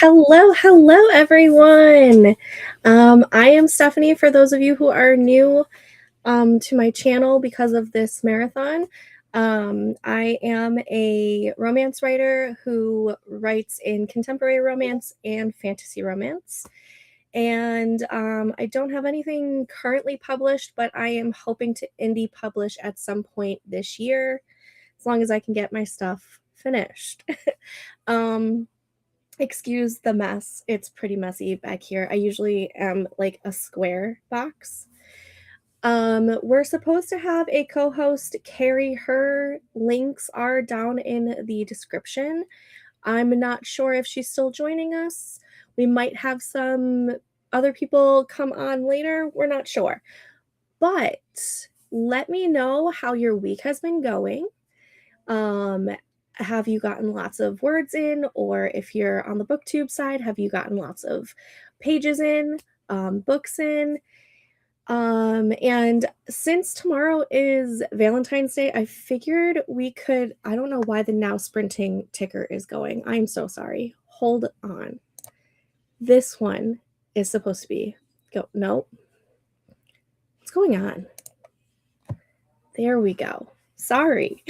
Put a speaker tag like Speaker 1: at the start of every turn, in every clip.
Speaker 1: Hello, everyone. I am Stephanie, for those of you who are new to my channel because of this marathon. I am a romance writer who writes in contemporary romance and fantasy romance. And I don't have anything currently published, but I am hoping to indie publish at some point this year, as long as I can get my stuff finished. Excuse the mess. It's pretty messy back here. I usually am like a square box. We're supposed to have a co-host, Carrie. Her links are down in the description. I'm not sure if she's still joining us. We might have some other people come on later. We're not sure. But let me know how your week has been going. Have you gotten lots of words in? Or if you're on the BookTube side, have you gotten lots of pages in, books in? And since tomorrow is Valentine's Day, I figured we could, I don't know why the now sprinting ticker is going. I'm so sorry. Hold on. This one is supposed to be, nope. What's going on? There we go. Sorry.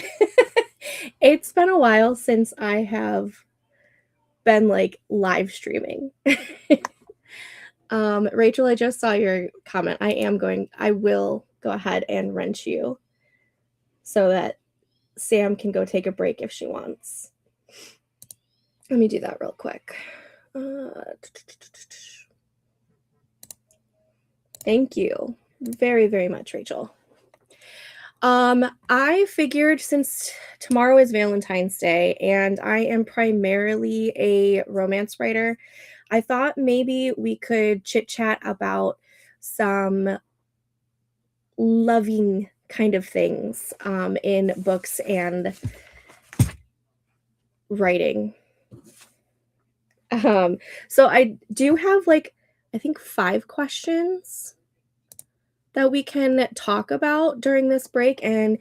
Speaker 1: It's been a while since I have been like live streaming. Rachel, I just saw your comment. I will go ahead and wrench you so that Sam can go take a break if she wants. Let me do that real quick. Thank you very, very much, Rachel. I figured since tomorrow is Valentine's Day and I am primarily a romance writer, I thought maybe we could chit chat about some loving kind of things in books and writing. So I do have I think 5 questions that we can talk about during this break, and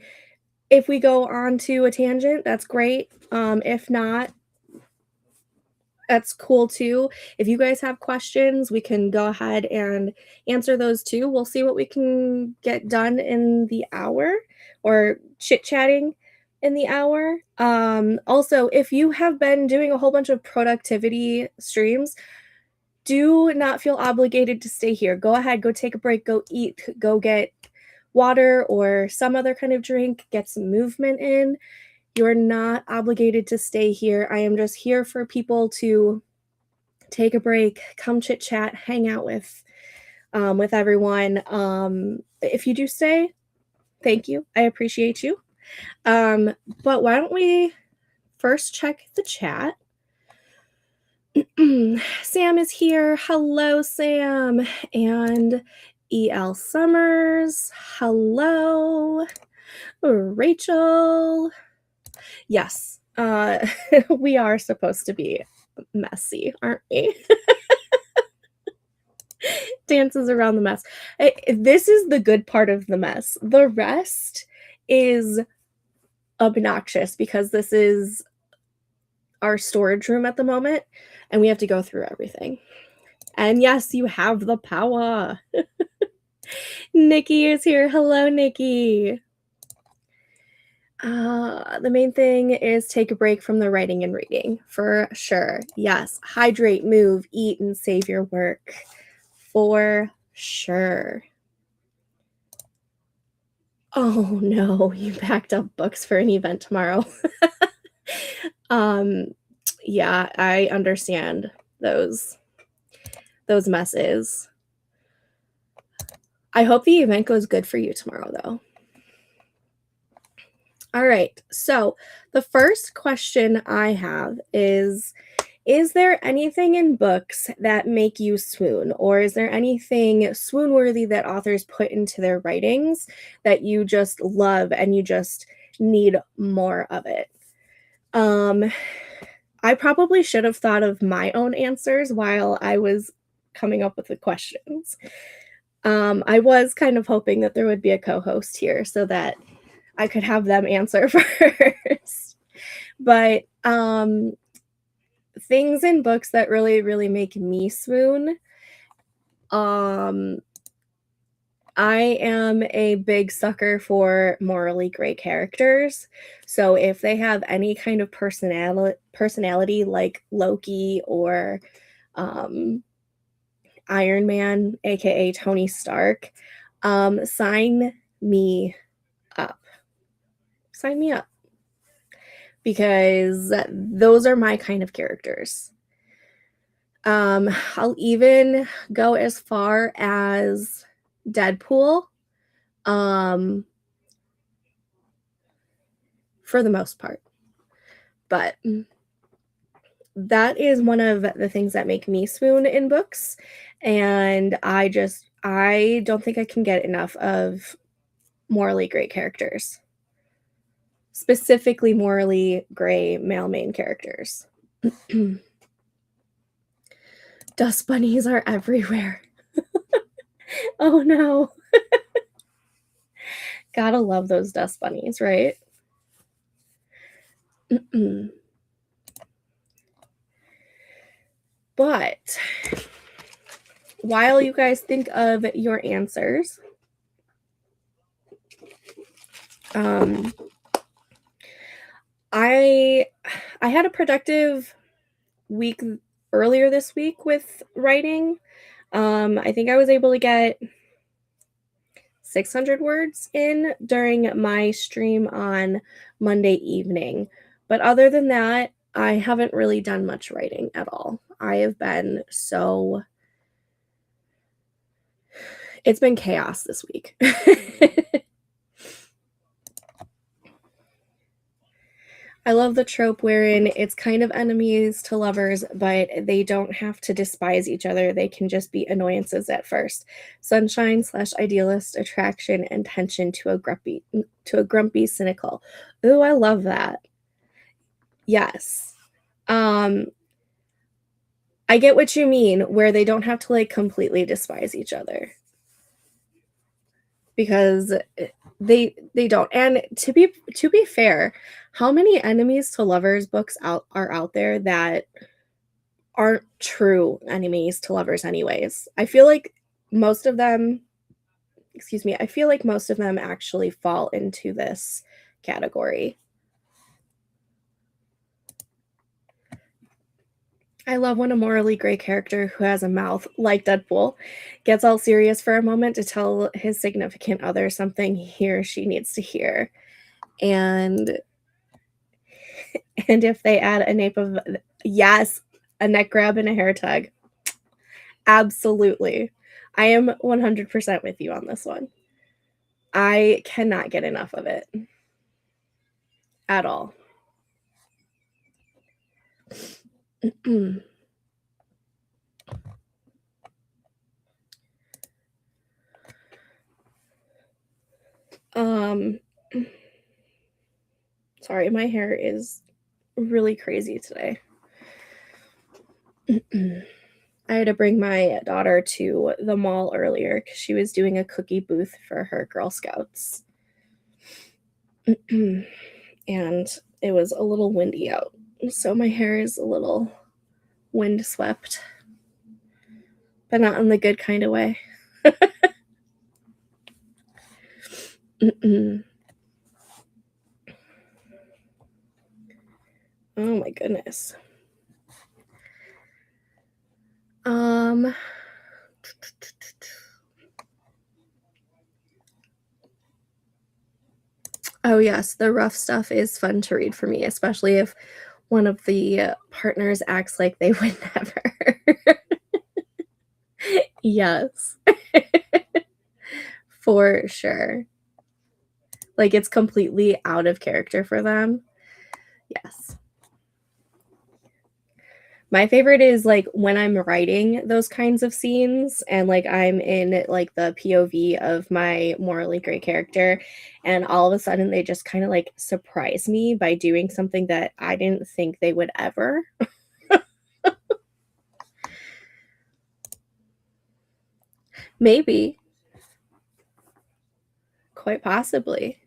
Speaker 1: if we go on to a tangent, that's great. If not, that's cool too. If you guys have questions, we can go ahead and answer those too. We'll see what we can get done in the hour, or chit-chatting in the hour. Also, if you have been doing a whole bunch of productivity streams, do not feel obligated to stay here. Go ahead, go take a break, go eat, go get water or some other kind of drink, get some movement in. You're not obligated to stay here. I am just here for people to take a break, come chit chat, hang out with everyone. If you do stay, thank you. I appreciate you. But why don't we first check the chat? Sam is here. Hello, Sam. And E.L. Summers. Hello. Rachel. Yes, we are supposed to be messy, aren't we? Dances around the mess. This is the good part of the mess. The rest is obnoxious because this is our storage room at the moment, and we have to go through everything. And yes, you have the power. Nikki is here. Hello, Nikki. The main thing is take a break from the writing and reading, for sure. Yes, hydrate, move, eat, and save your work, for sure. Oh no, you packed up books for an event tomorrow. Um, yeah, I understand those messes. I hope the event goes good for you tomorrow, though. All right, so the first question I have is there anything in books that make you swoon, or is there anything swoon-worthy that authors put into their writings that you just love and you just need more of it? I probably should have thought of my own answers while I was coming up with the questions. I was kind of hoping that there would be a co-host here so that I could have them answer first. But things in books that really, really make me swoon. I am a big sucker for morally gray characters. So if they have any kind of personality like Loki or Iron Man, aka Tony Stark, sign me up. Sign me up. Because those are my kind of characters. I'll even go as far as Deadpool, for the most part. But that is one of the things that make me swoon in books, and I don't think I can get enough of morally great characters. Specifically morally gray male main characters. Dust bunnies are everywhere. Oh no. Gotta love those dust bunnies, right? But while you guys think of your answers, I had a productive week earlier this week with writing. I think I was able to get 600 words in during my stream on Monday evening. But other than that, I haven't really done much writing at all. I have been it's been chaos this week. I love the trope wherein it's kind of enemies to lovers, but they don't have to despise each other. They can just be annoyances at first. Sunshine / idealist, attraction, and tension to a grumpy cynical. Ooh, I love that. Yes. I get what you mean, where they don't have to like completely despise each other. Because they don't. And to be fair, how many enemies to lovers books are out there that aren't true enemies to lovers anyways? I feel like most of them actually fall into this category. I love when a morally gray character who has a mouth, like Deadpool, gets all serious for a moment to tell his significant other something he or she needs to hear. And if they add a nape of, yes, a neck grab and a hair tug. Absolutely. I am 100% with you on this one. I cannot get enough of it. At all. Sorry, my hair is really crazy today. I had to bring my daughter to the mall earlier because she was doing a cookie booth for her Girl Scouts. And it was a little windy out, so my hair is a little windswept, but not in the good kind of way. Oh my goodness. Oh yes, the rough stuff is fun to read for me, especially if one of the partners acts like they would never. Yes. For sure. Like, it's completely out of character for them. Yes. My favorite is, like, when I'm writing those kinds of scenes and, like, I'm in, like, the POV of my morally gray character, and all of a sudden they just kinda, like, surprise me by doing something that I didn't think they would ever. Maybe. Quite possibly.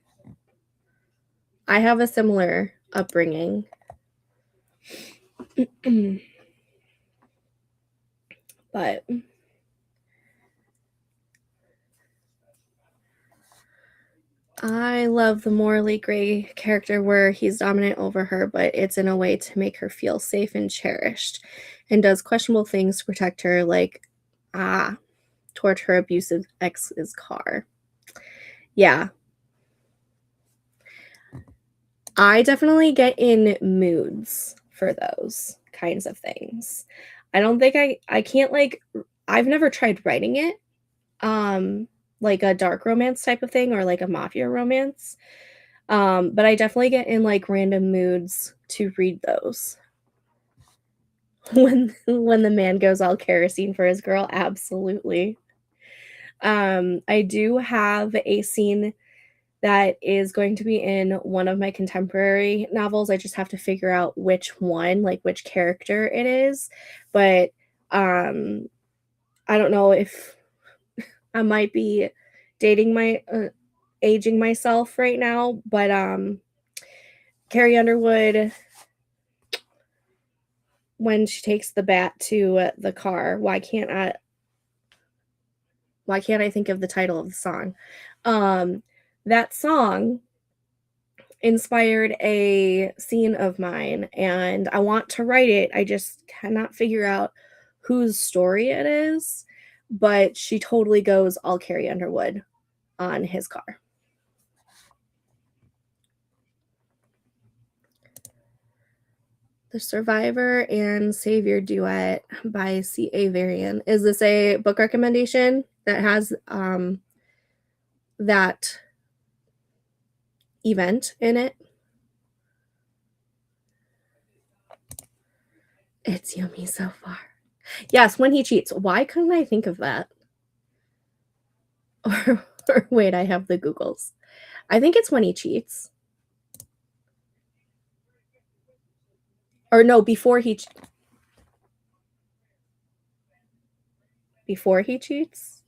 Speaker 1: I have a similar upbringing. But I love the morally gray character where he's dominant over her, but it's in a way to make her feel safe and cherished, and does questionable things to protect her, like, torch her abusive ex's car. Yeah. I definitely get in moods for those kinds of things. I don't think I can't, like, I've never tried writing it, like a dark romance type of thing or like a mafia romance. But I definitely get in, like, random moods to read those. When the man goes all kerosene for his girl, absolutely. I do have a scene that is going to be in one of my contemporary novels. I just have to figure out which one, like, which character it is, but, um, I don't know if I might be dating aging myself right now, but, Carrie Underwood, when she takes the bat to the car, why can't I think of the title of the song? That song inspired a scene of mine, and I want to write it. I just cannot figure out whose story it is, but she totally goes all Carrie Underwood on his car. The Survivor and Savior Duet by C.A. Varian. Is this a book recommendation that has that event in it? It's yummy so far. Yes, When He Cheats. Why couldn't I think of that? Or wait, I have the Googles. I think it's When He Cheats. Or no, before he cheats.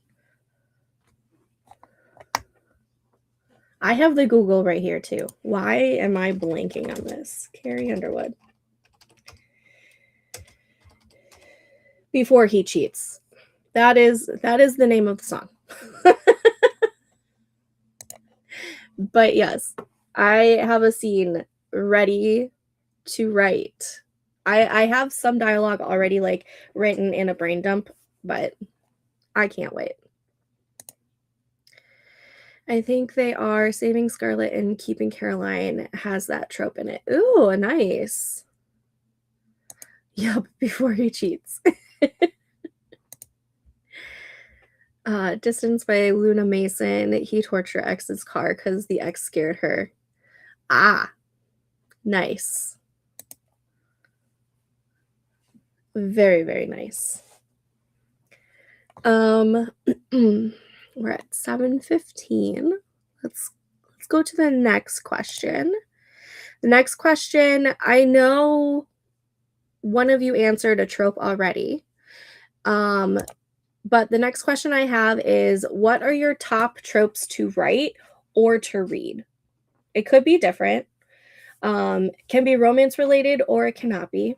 Speaker 1: I have the Google right here too. Why am I blanking on this? Carrie Underwood. Before He Cheats. That is the name of the song. But yes, I have a scene ready to write. I have some dialogue already, like, written in a brain dump, but I can't wait. I think they are Saving Scarlet and Keeping Caroline has that trope in it. Ooh, nice. Yep, Before He Cheats. Distance by Luna Mason. He tortured ex's car because the ex scared her. Nice. Very, very nice. We're at 7:15. Let's go to the next question. The next question, I know one of you answered a trope already. But the next question I have is, what are your top tropes to write or to read? It could be different. Can be romance related or it cannot be.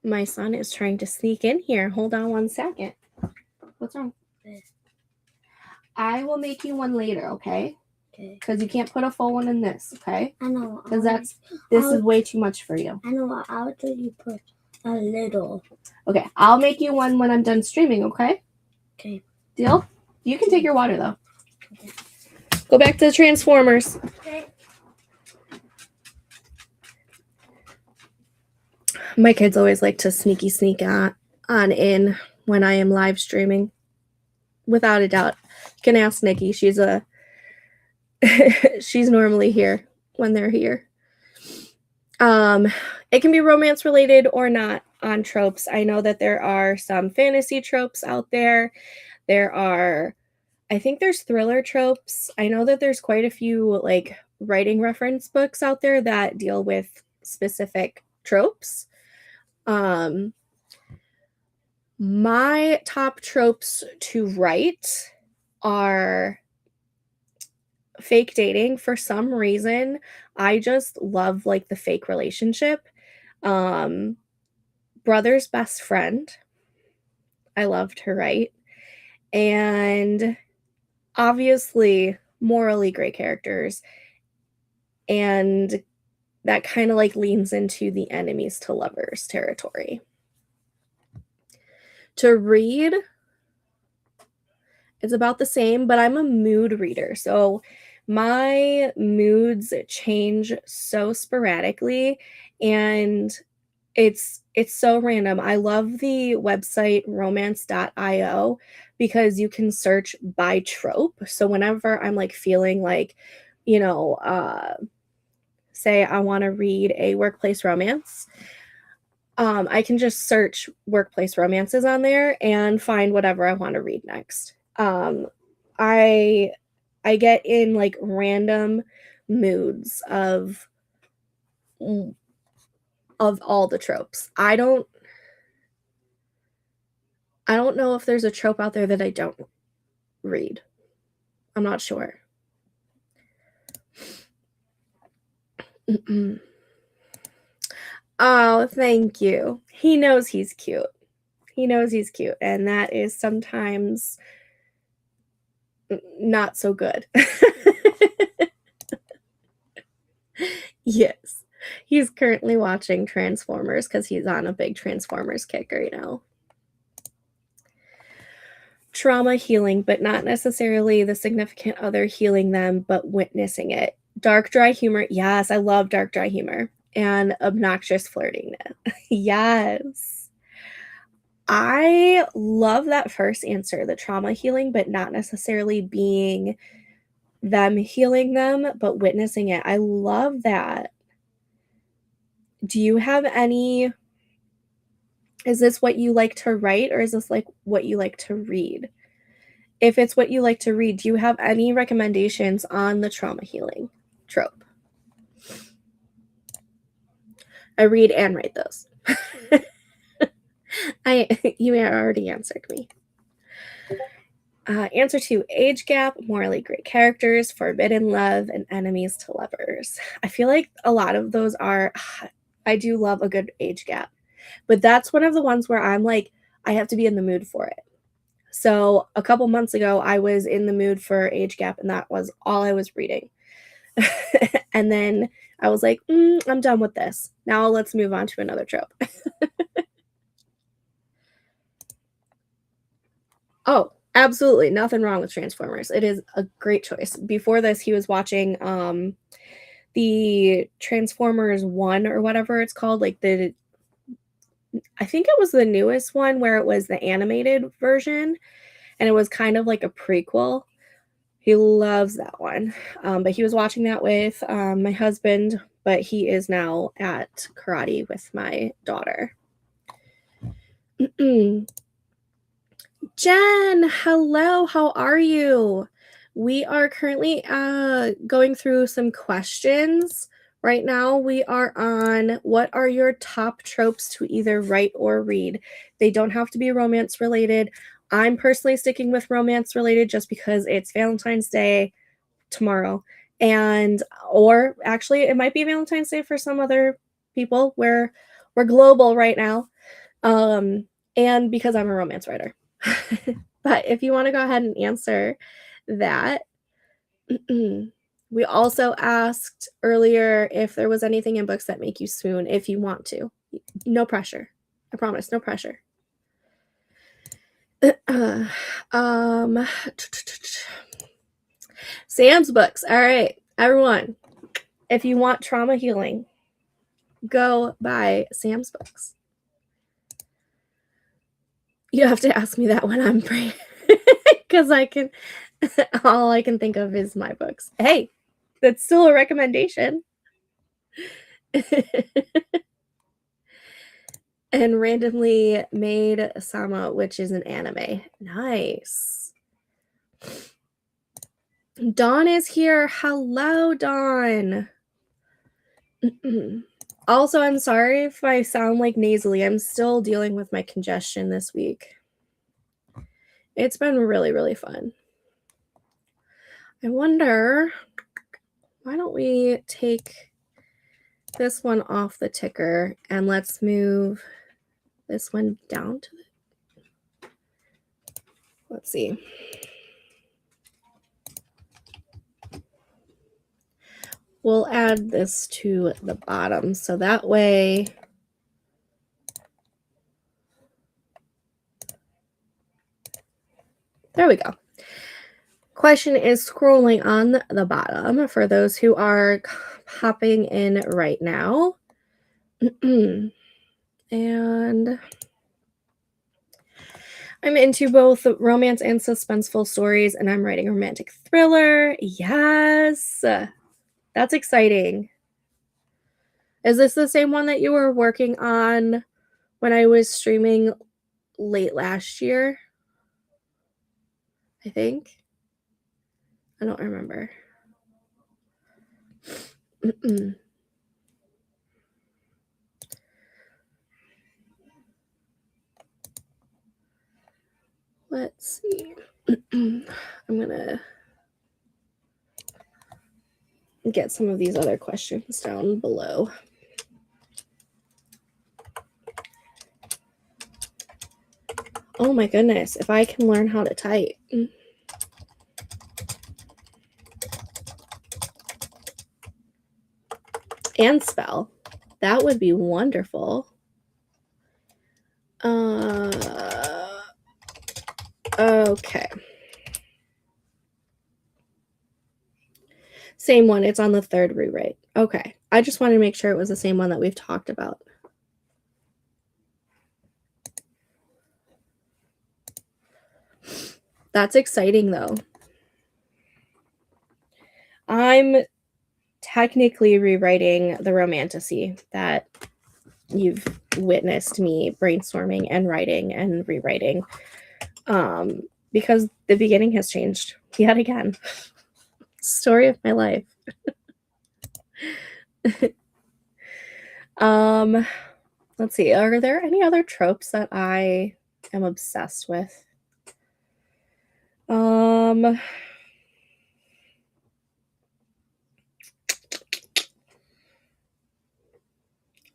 Speaker 1: My son is trying to sneak in here. Hold on one second. What's wrong? I will make you one later, okay?
Speaker 2: Okay.
Speaker 1: Because you can't put a full one in this, okay?
Speaker 2: I know.
Speaker 1: Because this is way too much for you.
Speaker 2: I know. I'll do you put a little.
Speaker 1: Okay, I'll make you one when I'm done streaming, okay?
Speaker 2: Okay.
Speaker 1: Deal? You can take your water, though. Okay. Go back to the Transformers.
Speaker 2: Okay.
Speaker 1: My kids always like to sneak on in when I am live streaming. Without a doubt. You can ask Nikki. She's normally here when they're here. It can be romance related or not on tropes. I know that there are some fantasy tropes out there. I think there's thriller tropes. I know that there's quite a few like writing reference books out there that deal with specific tropes. My top tropes to write are fake dating. For some reason, I just love like the fake relationship. Brother's best friend. I loved to write. And obviously morally great characters. And that kind of like leans into the enemies to lovers territory. To read, it's about the same, but I'm a mood reader. So my moods change so sporadically and it's so random. I love the website romance.io because you can search by trope. So whenever I'm like feeling like, say I want to read a workplace romance, I can just search workplace romances on there and find whatever I want to read next. I get in like random moods of all the tropes. I don't know if there's a trope out there that I don't read. I'm not sure. Oh, thank you. He knows he's cute. And that is sometimes not so good. Yes. He's currently watching Transformers because he's on a big Transformers kick right now. Trauma healing, but not necessarily the significant other healing them, but witnessing it. Dark, dry humor. Yes, I love dark, dry humor. And obnoxious flirting. Yes. I love that first answer, the trauma healing, but not necessarily being them healing them, but witnessing it. I love that. Do you have any? Is this what you like to write, or is this like what you like to read? If it's what you like to read, do you have any recommendations on the trauma healing trope? I read and write those. You already answered me. Answer 2, age gap, morally great characters, forbidden love, and enemies to lovers. I feel like a lot of those are, I do love a good age gap, but that's one of the ones where I'm like, I have to be in the mood for it. So a couple months ago, I was in the mood for age gap, and that was all I was reading. And then I was like, I'm done with this. Now let's move on to another trope. Oh, absolutely. Nothing wrong with Transformers. It is a great choice. Before this, he was watching the Transformers 1 or whatever it's called. Like I think it was the newest one where it was the animated version. And it was kind of like a prequel. He loves that one. But he was watching that with my husband. But he is now at karate with my daughter. Jen, hello, how are you? We are currently going through some questions. Right now, we are on what are your top tropes to either write or read? They don't have to be romance related. I'm personally sticking with romance related just because it's Valentine's Day tomorrow. Or actually, it might be Valentine's Day for some other people. We're global right now. And because I'm a romance writer. But if you want to go ahead and answer that. We also asked earlier if there was anything in books that make you swoon if you want to. No pressure. I promise, no pressure. Sam's books. All right, everyone. If you want trauma healing, go buy Sam's books. You have to ask me that when I'm praying, because all I can think of is my books. Hey, that's still a recommendation. And randomly made Sama, which is an anime. Nice. Dawn is here. Hello, Dawn. Also, I'm sorry if I sound like nasally. I'm still dealing with my congestion this week. It's been really, really fun. I wonder, why don't we take this one off the ticker and let's move this one down to the, let's see. We'll add this to the bottom so that way there we go. Question is scrolling on the bottom for those who are popping in right now. And I'm into both romance and suspenseful stories, and I'm writing a romantic thriller. Yes, that's exciting. Is this the same one that you were working on when I was streaming late last year? I think. I don't remember. Let's see. I'm gonna get some of these other questions down below. Oh my goodness, if I can learn how to type. And spell. That would be wonderful. Okay. Same one. It's on the third rewrite. Okay. I just wanted to make sure it was the same one that we've talked about. That's exciting, though. I'm technically rewriting the Romantasy that you've witnessed me brainstorming and writing and rewriting, because the beginning has changed yet again. Story of my life. Let's see. Are there any other tropes that I am obsessed with?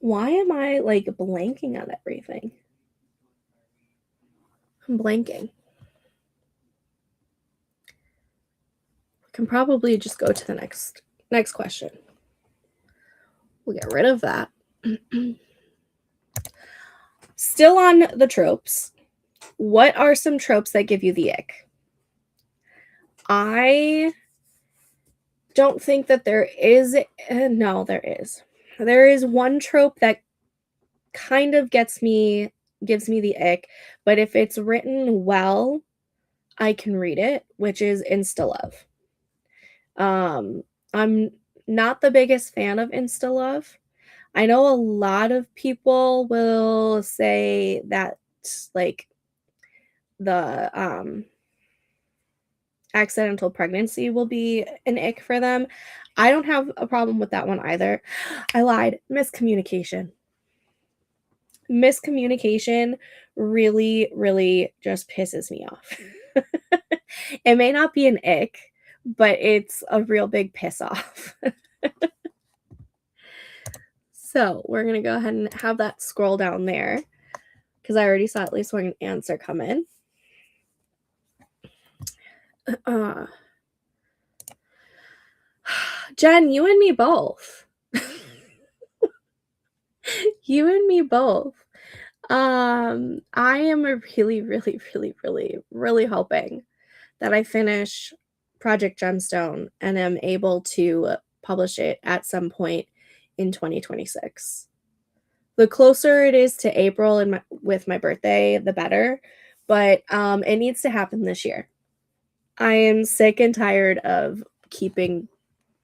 Speaker 1: Why am I like blanking on everything? I'm blanking. I can probably just go to the next question. We'll get rid of that. Still on the tropes. What are some tropes that give you the ick? I don't think that there is. No, there is. There is one trope that kind of gives me the ick, but if it's written well, I can read it, which is insta-love. I'm not the biggest fan of insta-love. I know a lot of people will say that like the accidental pregnancy will be an ick for them. I don't have a problem with that one either. I lied. Miscommunication. Miscommunication really, really just pisses me off. It may not be an ick, but it's a real big piss off. So we're going to go ahead and have that scroll down there because I already saw at least one answer come in. Jen, you and me both. You and me both. I am really hoping that I finish Project Gemstone and am able to publish it at some point in 2026. The closer it is to April and with my birthday, the better, but it needs to happen this year. I am sick and tired of keeping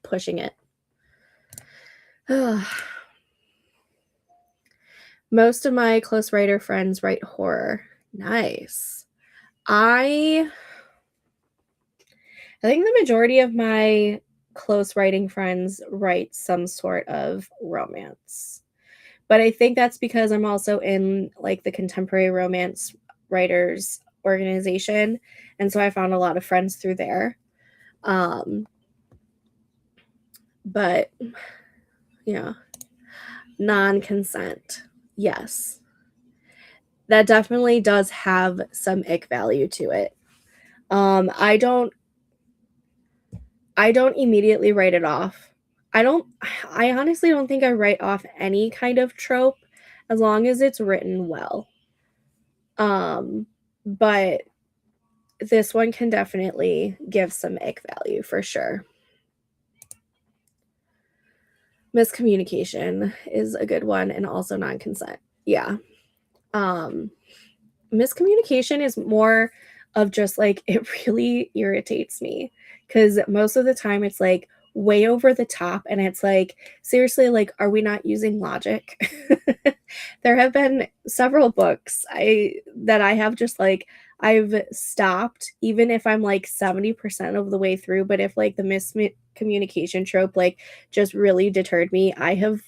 Speaker 1: pushing it. Most of my close writer friends write horror. Nice. I think the majority of my close writing friends write some sort of romance. But I think that's because I'm also in like the contemporary romance writers organization, and so I found a lot of friends through there. But yeah, non-consent. Yes. That definitely does have some ick value to it. I don't immediately write it off. I honestly don't think I write off any kind of trope as long as it's written well. But this one can definitely give some ick value for sure. Miscommunication is a good one, and also non-consent. Yeah. Miscommunication is more of just like, it really irritates me because most of the time it's like way over the top, and it's like, seriously, like, are we not using logic? There have been several books that I have just like, I've stopped even if I'm like 70% of the way through, but if like the miscommunication trope like just really deterred me, I have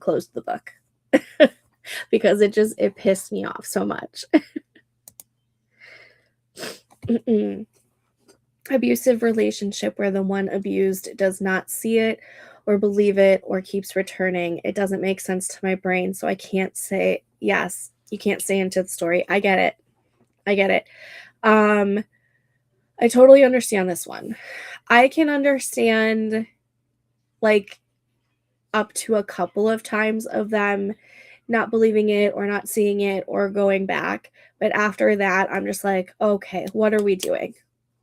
Speaker 1: closed the book because it pissed me off so much. Abusive relationship where the one abused does not see it or believe it or keeps returning. It doesn't make sense to my brain, so I can't say yes. You can't say into the story. I get it. I totally understand this one. I can understand like up to a couple of times of them not believing it or not seeing it or going back. But after that, I'm just like, okay, what are we doing?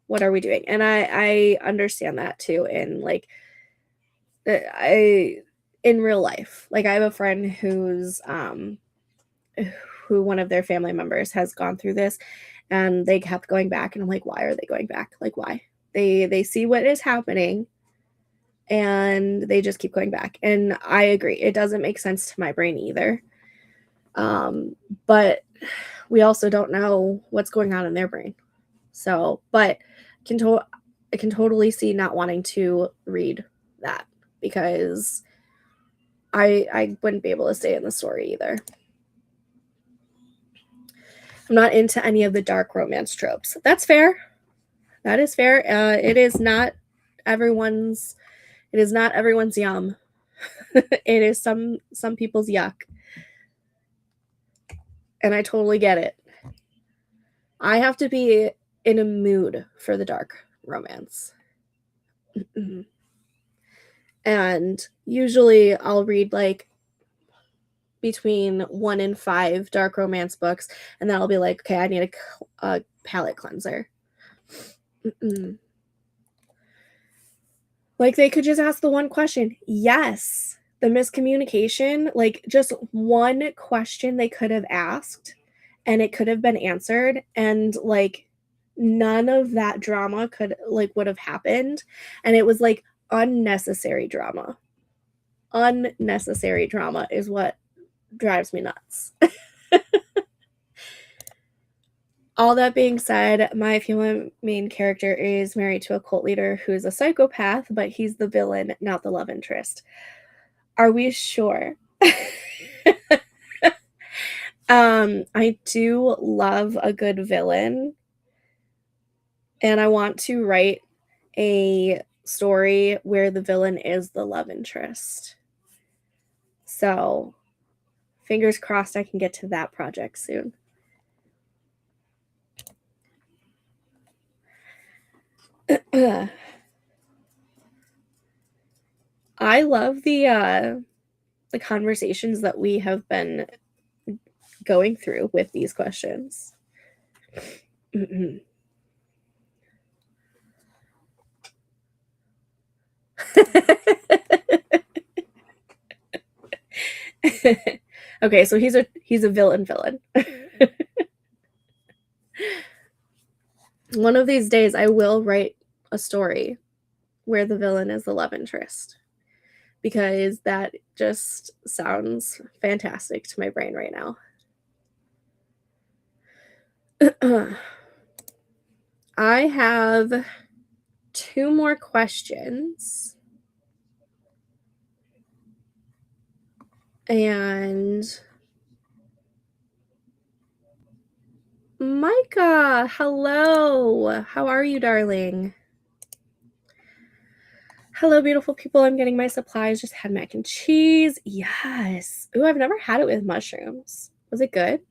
Speaker 1: And I understand that too. And like, in real life, like I have a friend who one of their family members has gone through this, and they kept going back, and I'm like, why are they going back? Like, why? They see what is happening and they just keep going back. And I agree. It doesn't make sense to my brain either. But we also don't know what's going on in their brain. So, but I can totally see not wanting to read that because I wouldn't be able to stay in the story either. I'm not into any of the dark romance tropes. That's fair. That is fair. It is not everyone's yum. It is some people's yuck. And I totally get it. I have to be in a mood for the dark romance. And usually I'll read like between 1 and 5 dark romance books, and then I'll be like, okay, I need a palate cleanser. Like, they could just ask the one question. Yes, the miscommunication, like just one question they could have asked and it could have been answered, and like none of that drama would have happened, and it was like unnecessary drama. Unnecessary drama is what drives me nuts. All that being said, my female main character is married to a cult leader who is a psychopath, but he's the villain, not the love interest. Are we sure? I do love a good villain, and I want to write a story where the villain is the love interest. So, fingers crossed I can get to that project soon. I love the conversations that we have been going through with these questions. Okay, so he's a villain. One of these days I will write a story where the villain is the love interest, because that just sounds fantastic to my brain right now. I have 2 more questions. And Micah, hello. How are you, darling? Hello, beautiful people. I'm getting my supplies. Just had mac and cheese. Yes. Ooh, I've never had it with mushrooms. Was it good?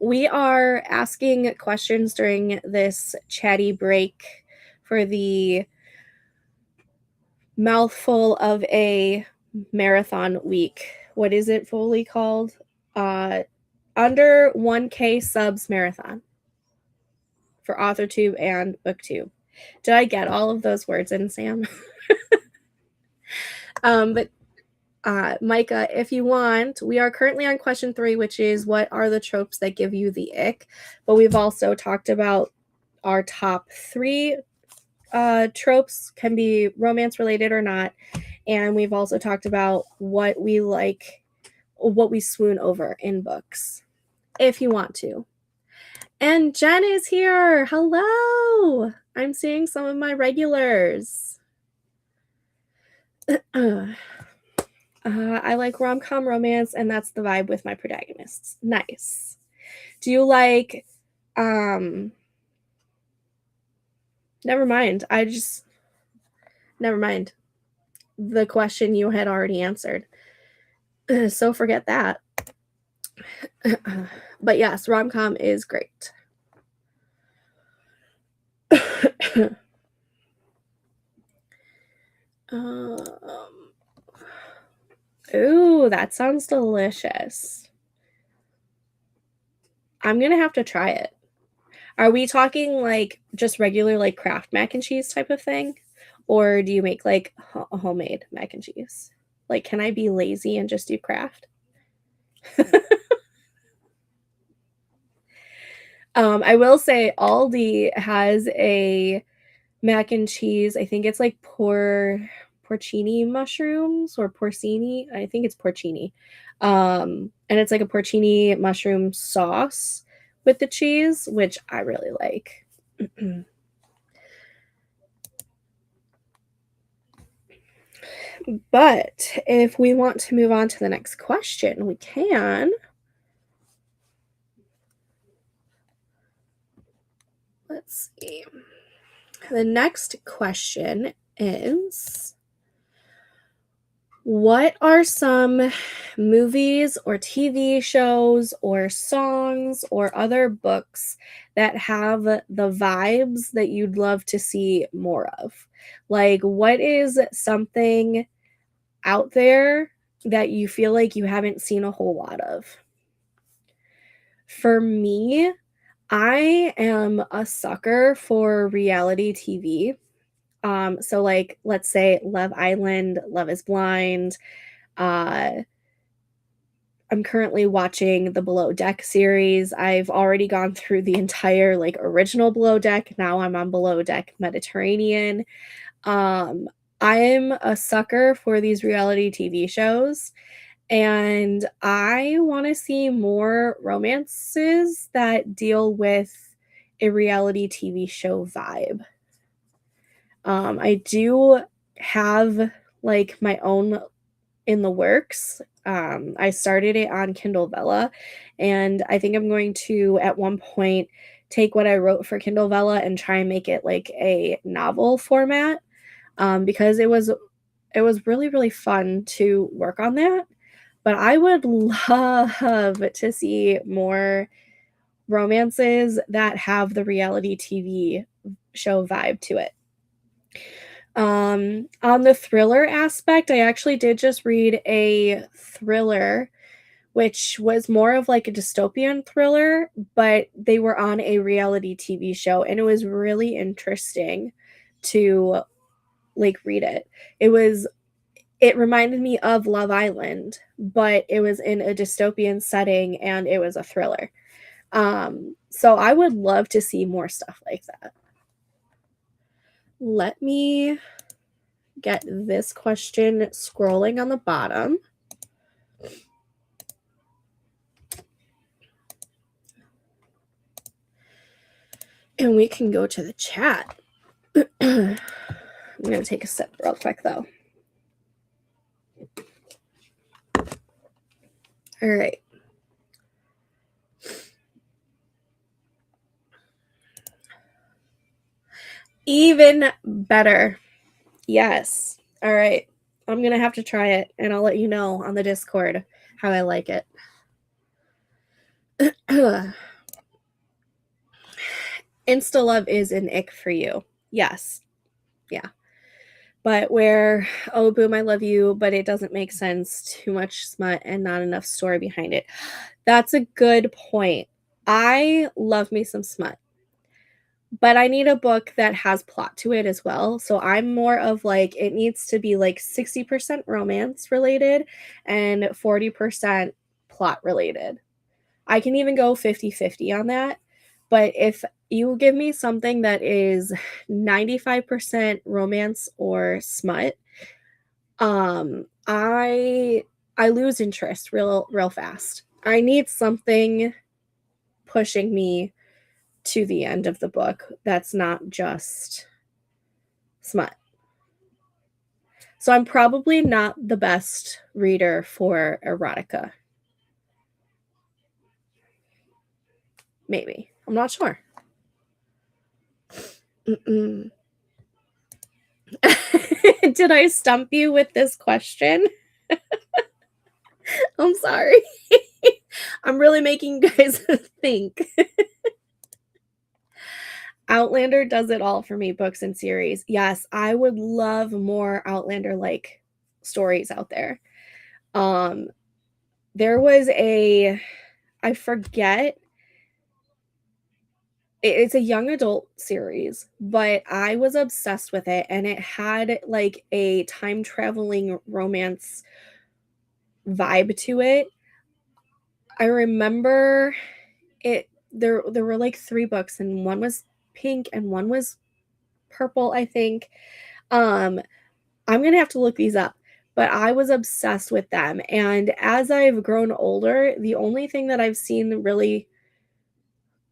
Speaker 1: We are asking questions during this chatty break for the mouthful of a marathon week. What is it fully called? Under 1K subs marathon for AuthorTube and BookTube. Did I get all of those words in, Sam? But Micah, if you want, we are currently on question 3, which is what are the tropes that give you the ick? But we've also talked about our top 3 tropes, can be romance related or not. And we've also talked about what we like, what we swoon over in books, if you want to. And Jen is here. Hello. I'm seeing some of my regulars. I like rom-com romance, and that's the vibe with my protagonists. Nice. Do you like never mind. Never mind. The question you had already answered. So forget that. But yes, rom-com is great. Ooh, that sounds delicious. I'm gonna have to try it. Are we talking like just regular like Kraft mac and cheese type of thing? Or do you make like a homemade mac and cheese? Like, can I be lazy and just do Kraft? I will say Aldi has a mac and cheese. I think it's like porcini mushrooms or porcini. I think it's porcini. And it's like a porcini mushroom sauce with the cheese, which I really like. But if we want to move on to the next question, we can. Let's see. The next question is, what are some movies or TV shows or songs or other books that have the vibes that you'd love to see more of? Like, what is something out there that you feel like you haven't seen a whole lot of? For me, I am a sucker for reality TV. So like, let's say Love Island, Love is Blind. I'm currently watching the Below Deck series. I've already gone through the entire like original Below Deck. Now I'm on Below Deck Mediterranean. I'm a sucker for these reality TV shows, and I want to see more romances that deal with a reality TV show vibe. I do have like my own in the works. I started it on Kindle Vella, and I think I'm going to at one point take what I wrote for Kindle Vella and try and make it like a novel format, because it was really, really fun to work on that. But I would love to see more romances that have the reality TV show vibe to it. On the thriller aspect, I actually did just read a thriller, which was more of like a dystopian thriller, but they were on a reality TV show, and it was really interesting to like read it. It reminded me of Love Island, but it was in a dystopian setting and it was a thriller. So I would love to see more stuff like that. Let me get this question scrolling on the bottom. And we can go to the chat. I'm going to take a sip real quick, though. All right. Even better. Yes. All right. I'm going to have to try it, and I'll let you know on the Discord how I like it. Insta love is an ick for you. Yes. Yeah. But where, oh, boom, I love you, but it doesn't make sense, too much smut and not enough story behind it. That's a good point. I love me some smut, but I need a book that has plot to it as well. So I'm more of like, it needs to be like 60% romance related and 40% plot related. I can even go 50-50 on that. But if you give me something that is 95% romance or smut, I lose interest real fast. I need something pushing me to the end of the book that's not just smut. So I'm probably not the best reader for erotica. Maybe. I'm not sure. Did I stump you with this question? I'm sorry. I'm really making you guys think. Outlander does it all for me, books and series. Yes, I would love more Outlander-like stories out there. There was I forget, it's a young adult series, but I was obsessed with it, and it had like a time traveling romance vibe to it. I remember it there were like 3 books, and one was pink and one was purple, I think. I'm going to have to look these up, but I was obsessed with them. And as I've grown older, the only thing that I've seen really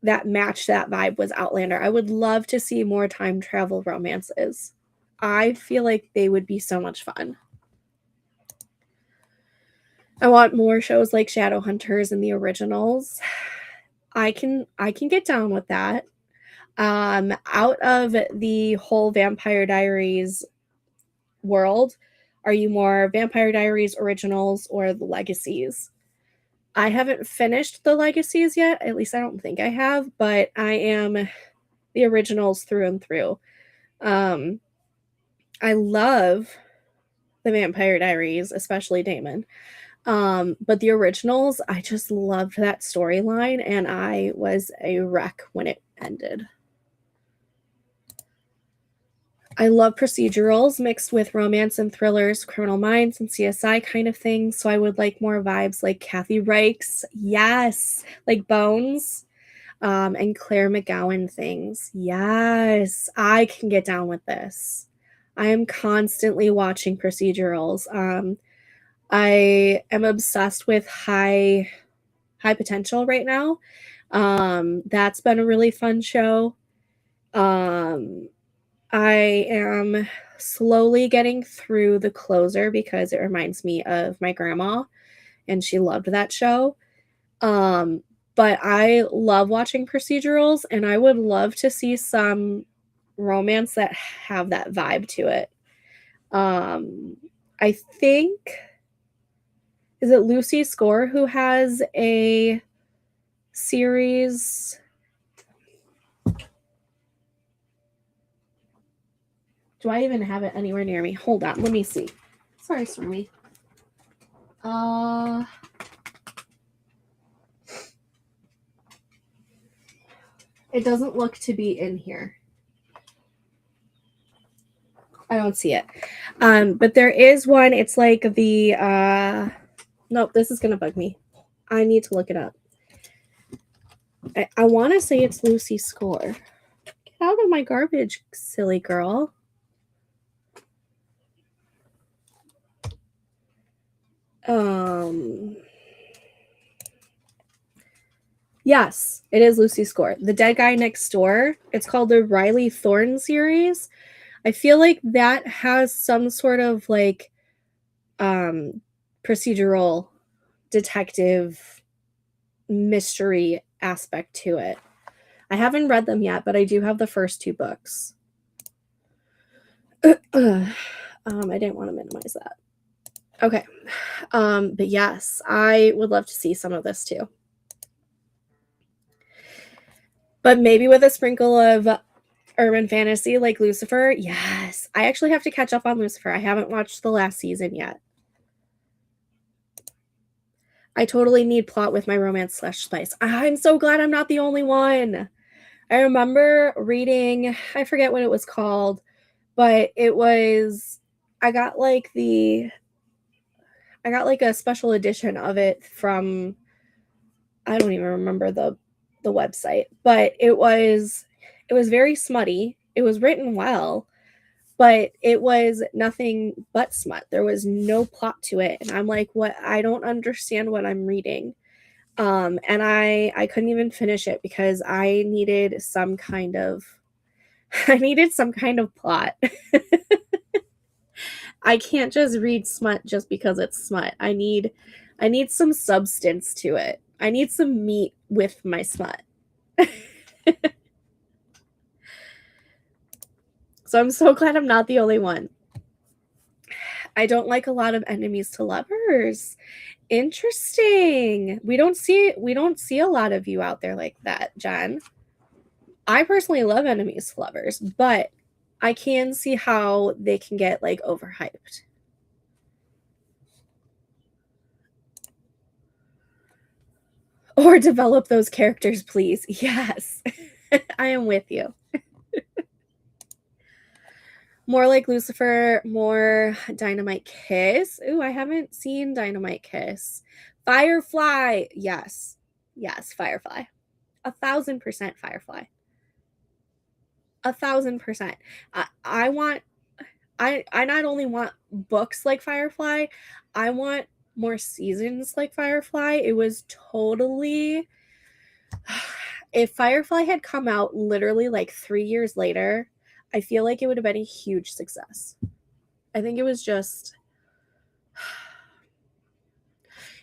Speaker 1: that matched that vibe was Outlander. I would love to see more time travel romances. I feel like they would be so much fun. I want more shows like Shadowhunters and the originals. I can get down with that. Out of the whole Vampire Diaries world, are you more Vampire Diaries originals or the legacies? I haven't finished the legacies yet. At least I don't think I have, but I am the originals through and through. I love the Vampire Diaries, especially Damon. But the originals, I just loved that storyline, and I was a wreck when it ended. I love procedurals mixed with romance and thrillers, Criminal Minds and CSI kind of things. So I would like more vibes like Kathy Reichs. Yes. Like Bones. And Claire McGowan things. Yes. I can get down with this. I am constantly watching procedurals. I am obsessed with high potential right now. That's been a really fun show. I am slowly getting through The Closer because it reminds me of my grandma, and she loved that show. But I love watching procedurals, and I would love to see some romance that have that vibe to it. I think, is it Lucy Score who has a series? Do I even have it anywhere near me? Hold on, let me see. Sorry, Stormy. It doesn't look to be in here. I don't see it. But there is one. It's like the nope, this is gonna bug me. I need to look it up. I want to say it's Lucy Score. Get out of my garbage, silly girl. Yes, it is Lucy Score. The Dead Guy Next Door. It's called the Riley Thorne series. I feel like that has some sort of like procedural detective mystery aspect to it. I haven't read them yet, but I do have the first 2 books. I didn't want to minimize that. Okay. But yes, I would love to see some of this too. But maybe with a sprinkle of urban fantasy like Lucifer. Yes. I actually have to catch up on Lucifer. I haven't watched the last season yet. I totally need plot with my romance / spice. I'm so glad I'm not the only one. I remember reading, I forget what it was called, but it was, I got like a special edition of it from, I don't even remember the website, but it was very smutty. It was written well, but it was nothing but smut. There was no plot to it. And I'm like, what? I don't understand what I'm reading. And I couldn't even finish it because I needed some kind of plot. I can't just read smut just because it's smut. I need some substance to it. I need some meat with my smut. So I'm so glad I'm not the only one. I don't like a lot of enemies to lovers. Interesting. We don't see a lot of you out there like that, Jen. I personally love enemies to lovers, but I can see how they can get like overhyped. Or develop those characters, please. Yes. I am with you. More like Lucifer, more Dynamite Kiss. Ooh, I haven't seen Dynamite Kiss. Firefly. Yes. Yes, Firefly. 1,000% Firefly. 1,000%. I not only want books like Firefly, I want more seasons like Firefly. It was totally, if Firefly had come out literally like 3 years later, I feel like it would have been a huge success. I think it was just,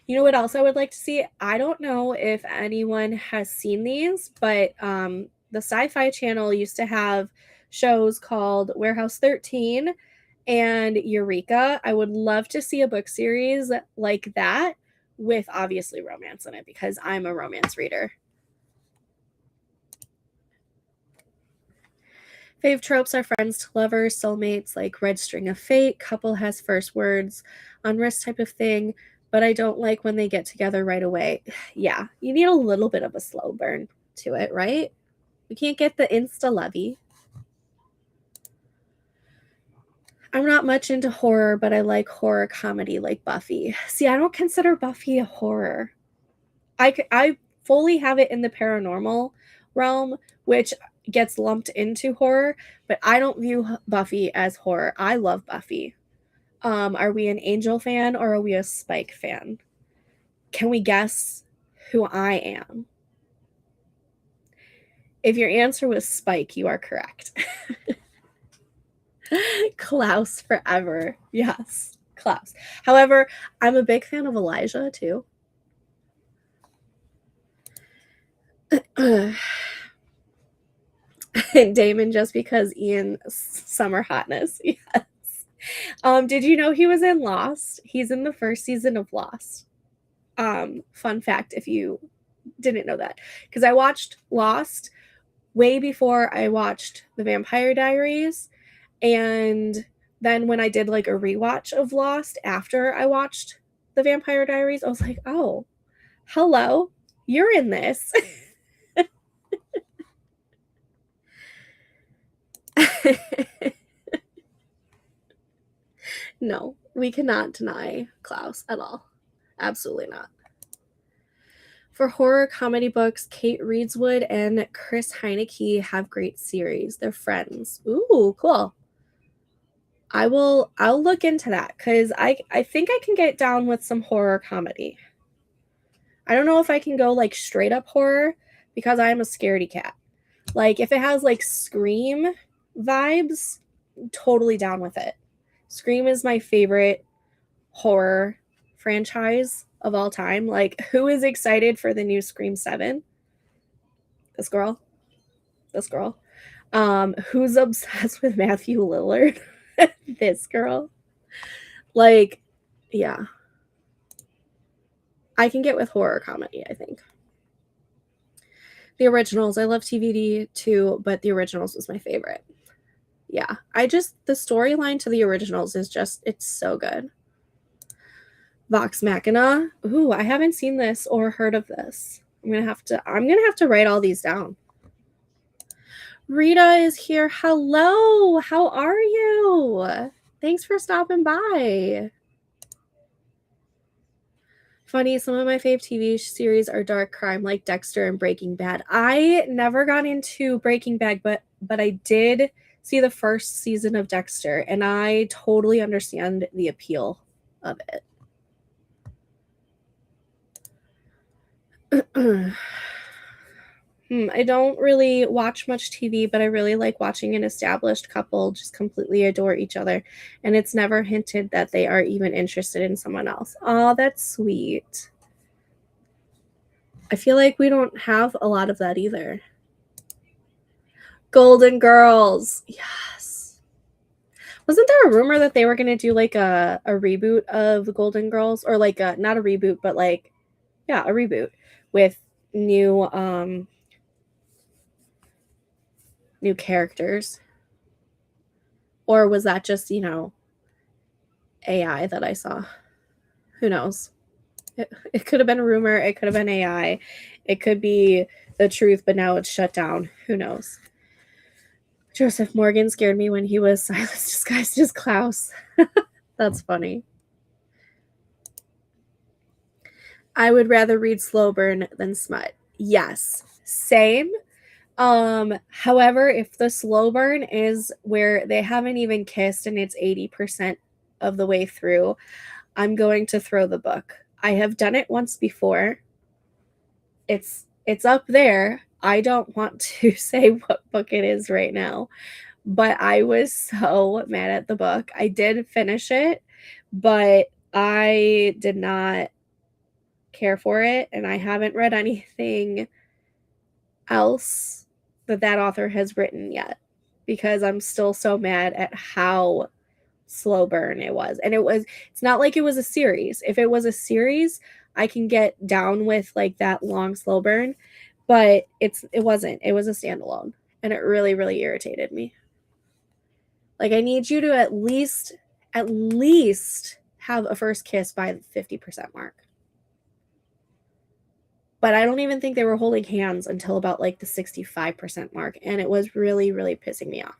Speaker 1: you know what else I would like to see? I don't know if anyone has seen these, but the Sci-Fi Channel used to have shows called Warehouse 13 and Eureka. I would love to see a book series like that with obviously romance in it because I'm a romance reader. Fave tropes are friends to lovers, soulmates, like red string of fate, couple has first words, on wrist type of thing, but I don't like when they get together right away. Yeah, you need a little bit of a slow burn to it, right? You can't get the insta-lovey. I'm not much into horror, but I like horror comedy like Buffy. See, I don't consider Buffy a horror. I fully have it in the paranormal realm, which gets lumped into horror, but I don't view Buffy as horror. I love Buffy. Are we an Angel fan or are we a Spike fan? Can we guess who I am? If your answer was Spike, you are correct. Klaus forever. Yes, Klaus. However, I'm a big fan of Elijah too. Damon just because Ian's summer hotness. Yes. Did you know he was in Lost? He's in the first season of Lost. Fun fact if you didn't know that. Because I watched Lost way before I watched The Vampire Diaries. And then when I did like a rewatch of Lost after I watched The Vampire Diaries, I was like, oh, hello, you're in this. No, we cannot deny Klaus at all. Absolutely not. For horror comedy books, Kate Reedswood and Chris Heineke have great series. They're friends. Ooh, cool. I'll look into that because I think I can get down with some horror comedy. I don't know if I can go like straight up horror because I am a scaredy cat. Like if it has like Scream vibes, totally down with it. Scream is my favorite horror franchise of all time. Like who is excited for the new Scream 7? This girl. Who's obsessed with Matthew Lillard? This girl. Like, yeah. I can get with horror comedy, I think. The Originals. I love TVD too, but The Originals was my favorite. Yeah. The storyline to The Originals is just, it's so good. Vox Machina. Ooh, I haven't seen this or heard of this. I'm gonna have to write all these down. Rita is here. Hello. How are you? Thanks for stopping by. Funny, some of my fave TV series are dark crime like Dexter and Breaking Bad. I never got into Breaking Bad, but I did see the first season of Dexter, and I totally understand the appeal of it. I don't really watch much TV, but I really like watching an established couple just completely adore each other, and it's never hinted that they are even interested in someone else. Oh, that's sweet. I feel like we don't have a lot of that either. Golden Girls. Yes. Wasn't there a rumor that they were going to do like a reboot of Golden Girls, or like not a reboot, but like, yeah, a reboot with new characters? Or was that just, AI that I saw? Who knows? It could have been a rumor. It could have been AI. It could be the truth, but now it's shut down. Who knows? Joseph Morgan scared me when he was Silas disguised as Klaus. That's funny. I would rather read slow burn than smut. Yes, same. However, if the slow burn is where they haven't even kissed and it's 80% of the way through, I'm going to throw the book. I have done it once before. It's up there. I don't want to say what book it is right now, but I was so mad at the book. I did finish it, but I did not care for it, and I haven't read anything else that author has written yet because I'm still so mad at how slow burn it was. And it's not like it was a series. If it was a series, I can get down with like that long slow burn, but it wasn't. It was a standalone, and it really, really irritated me. Like I need you to at least have a first kiss by the 50% mark. But I don't even think they were holding hands until about like the 65% mark, and it was really, really pissing me off.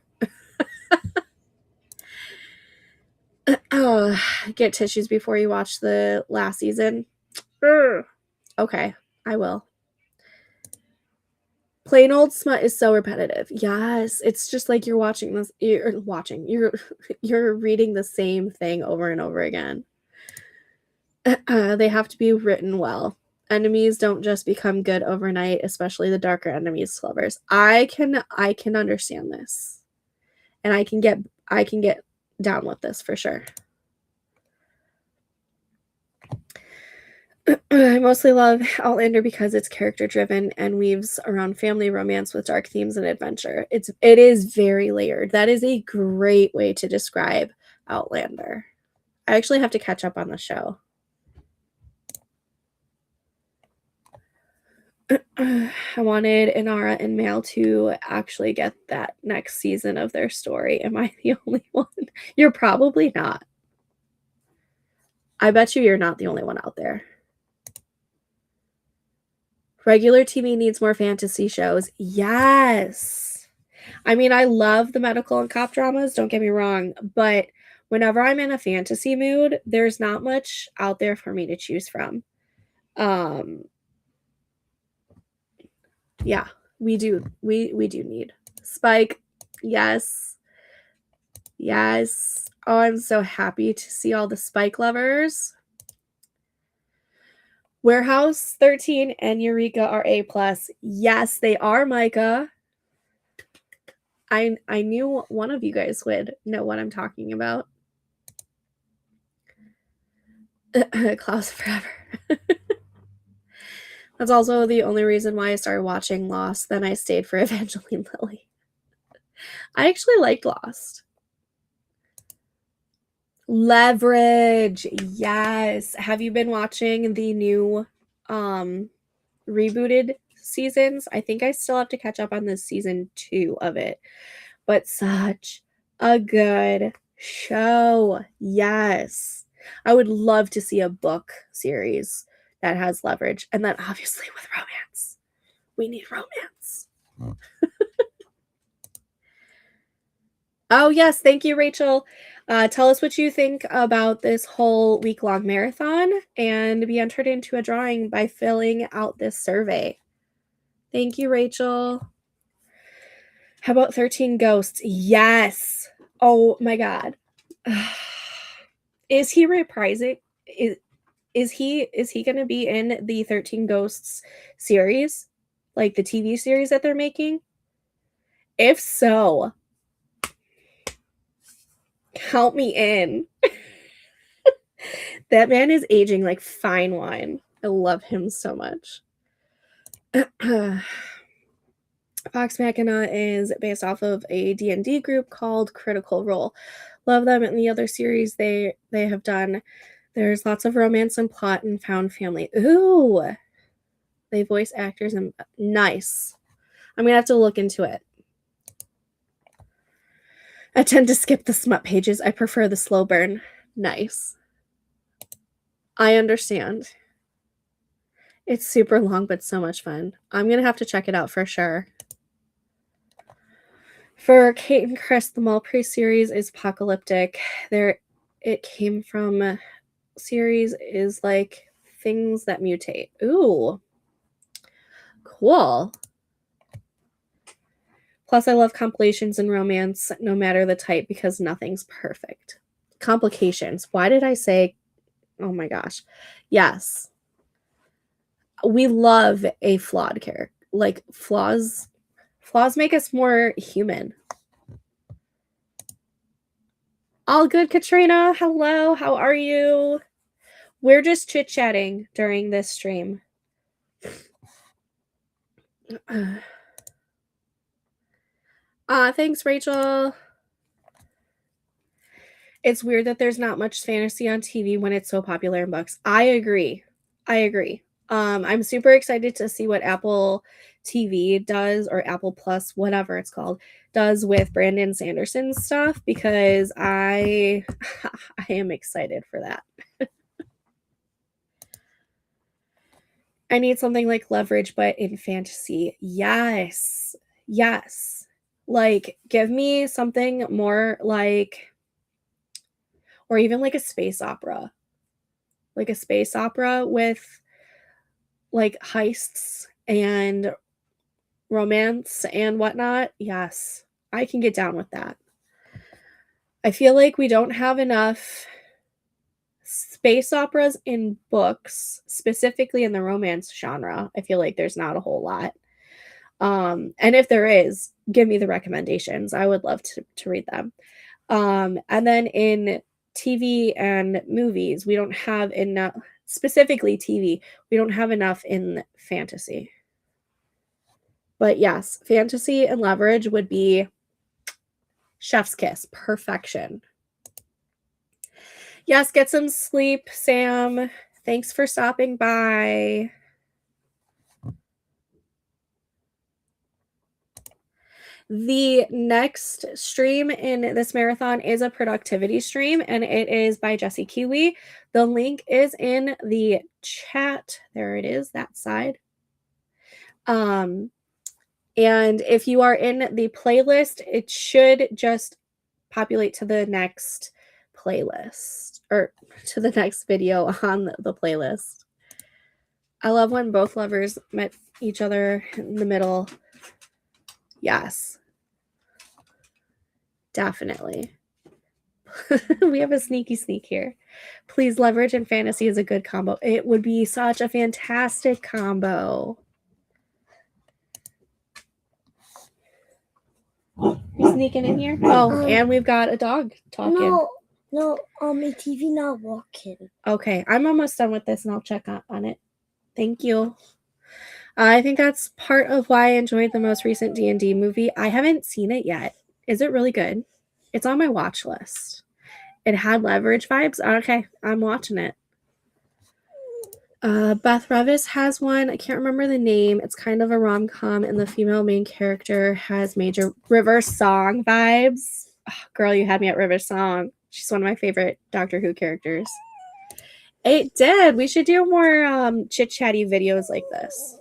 Speaker 1: Get tissues before you watch the last season. Okay, I will. Plain old smut is so repetitive. Yes, it's just like you're watching this. You're reading the same thing over and over again. They have to be written well. Enemies don't just become good overnight, especially the darker enemies lovers. I can understand this, and I can get down with this for sure. I mostly love Outlander because it's character driven and weaves around family romance with dark themes and adventure. It is very layered. That is a great way to describe Outlander. I actually have to catch up on the show. I wanted Inara and Mal to actually get that next season of their story. Am I the only one? You're probably not. I bet you're not the only one out there. Regular TV needs more fantasy shows. Yes. I mean, I love the medical and cop dramas, don't get me wrong, but whenever I'm in a fantasy mood, there's not much out there for me to choose from. Yeah, we do need Spike. Yes. Yes. Oh, I'm so happy to see all the Spike lovers. Warehouse 13 and Eureka are A+. Yes, they are, Micah. I knew one of you guys would know what I'm talking about. Klaus forever. That's also the only reason why I started watching Lost. Then I stayed for Evangeline Lilly. I actually liked Lost. Leverage. Yes. Have you been watching the new rebooted seasons? I think I still have to catch up on this season 2 of it. But such a good show. Yes. I would love to see a book series that has Leverage. And then obviously with romance. We need romance. Oh, yes. Thank you, Rachel. Tell us what you think about this whole week-long marathon and be entered into a drawing by filling out this survey. Thank you, Rachel. How about 13 Ghosts? Yes. Oh my God. Is he reprising? Is he going to be in the 13 Ghosts series? Like the TV series that they're making? If so, count me in. That man is aging like fine wine. I love him so much. Vox Machina is based off of a D&D group called Critical Role. Love them and the other series they have done. There's lots of romance and plot and found family. Ooh. They voice actors and nice. I'm gonna have to look into it. I tend to skip the smut pages. I prefer the slow burn. Nice. I understand. It's super long, but so much fun. I'm gonna have to check it out for sure. For Kate and Chris, the Mulpray series is apocalyptic. It came from series is like things that mutate. Ooh. Cool. Plus, I love compilations and romance, no matter the type, because nothing's perfect. Complications. Why did I say, oh my gosh. Yes. We love a flawed character. Like, flaws make us more human. All good, Katrina. Hello. How are you? We're just chit-chatting during this stream. Thanks, Rachel. It's weird that there's not much fantasy on TV when it's so popular in books. I agree. I'm super excited to see what Apple TV does, or Apple Plus, whatever it's called, does with Brandon Sanderson's stuff, because I am excited for that. I need something like Leverage, but in fantasy. Yes. Like, give me something more like, or even like a space opera. Like a space opera with like heists and romance and whatnot. Yes, I can get down with that. I feel like we don't have enough space operas in books, specifically in the romance genre. I feel like there's not a whole lot. And if there is, give me the recommendations. I would love to read them. And then in TV and movies, we don't have enough, specifically TV, we don't have enough in fantasy. But yes, fantasy and Leverage would be chef's kiss, perfection. Yes, get some sleep, Sam. Thanks for stopping by. The next stream in this marathon is a productivity stream, and it is by Jessie Kiwi. The link is in the chat. There it is, that side. And if you are in the playlist, it should just populate to the next playlist, or to the next video on the playlist. I love when both lovers met each other in the middle. Yes. Definitely. We have a sneaky sneak here. Please, leverage and fantasy is a good combo. It would be such a fantastic combo. You sneaking in here? Oh, and we've got a dog talking.
Speaker 2: No, my TV not working.
Speaker 1: Okay, I'm almost done with this, and I'll check on it. Thank you. I think that's part of why I enjoyed the most recent D&D movie. I haven't seen it yet. Is it really good? It's on my watch list. It had leverage vibes. Okay, I'm watching it. Beth Revis has one. I can't remember the name. It's kind of a rom-com, and the female main character has major River Song vibes. Oh, girl, you had me at River Song. She's one of my favorite Doctor Who characters. It did. We should do more chit-chatty videos like this.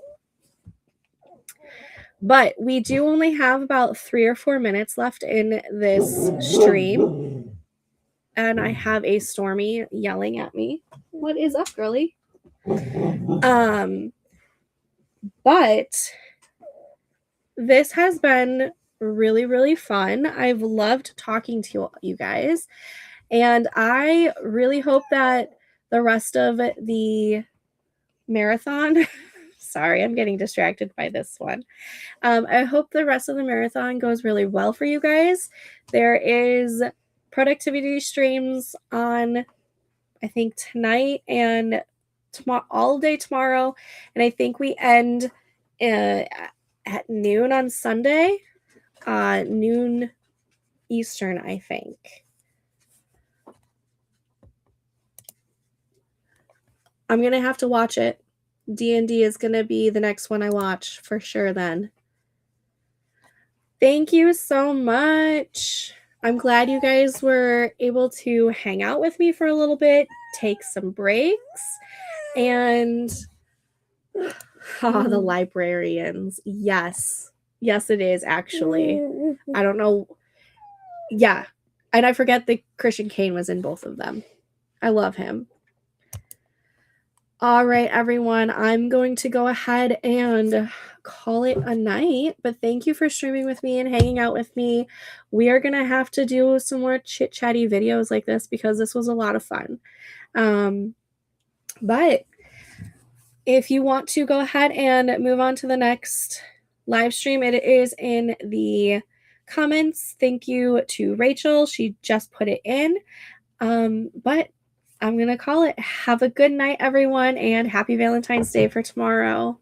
Speaker 1: But we do only have about 3 or 4 minutes left in this stream. And I have a Stormy yelling at me. What is up, girly? But this has been really, really fun. I've loved talking to you guys. And I really hope that the rest of the marathon... Sorry, I'm getting distracted by this one. I hope the rest of the marathon goes really well for you guys. There is productivity streams on, I think, tonight and all day tomorrow. And I think we end at noon on Sunday, noon Eastern, I think. I'm going to have to watch it. D&D is going to be the next one I watch for sure then. Thank you so much. I'm glad you guys were able to hang out with me for a little bit, take some breaks, and the librarians. Yes. Yes, it is actually. I don't know. Yeah. And I forget that Christian Kane was in both of them. I love him. All right, everyone, I'm going to go ahead and call it a night, but thank you for streaming with me and hanging out with me. We are going to have to do some more chit-chatty videos like this because this was a lot of fun. But if you want to go ahead and move on to the next live stream, it is in the comments. Thank you to Rachel. She just put it in. But I'm going to call it. Have a good night, everyone, and happy Valentine's Day for tomorrow.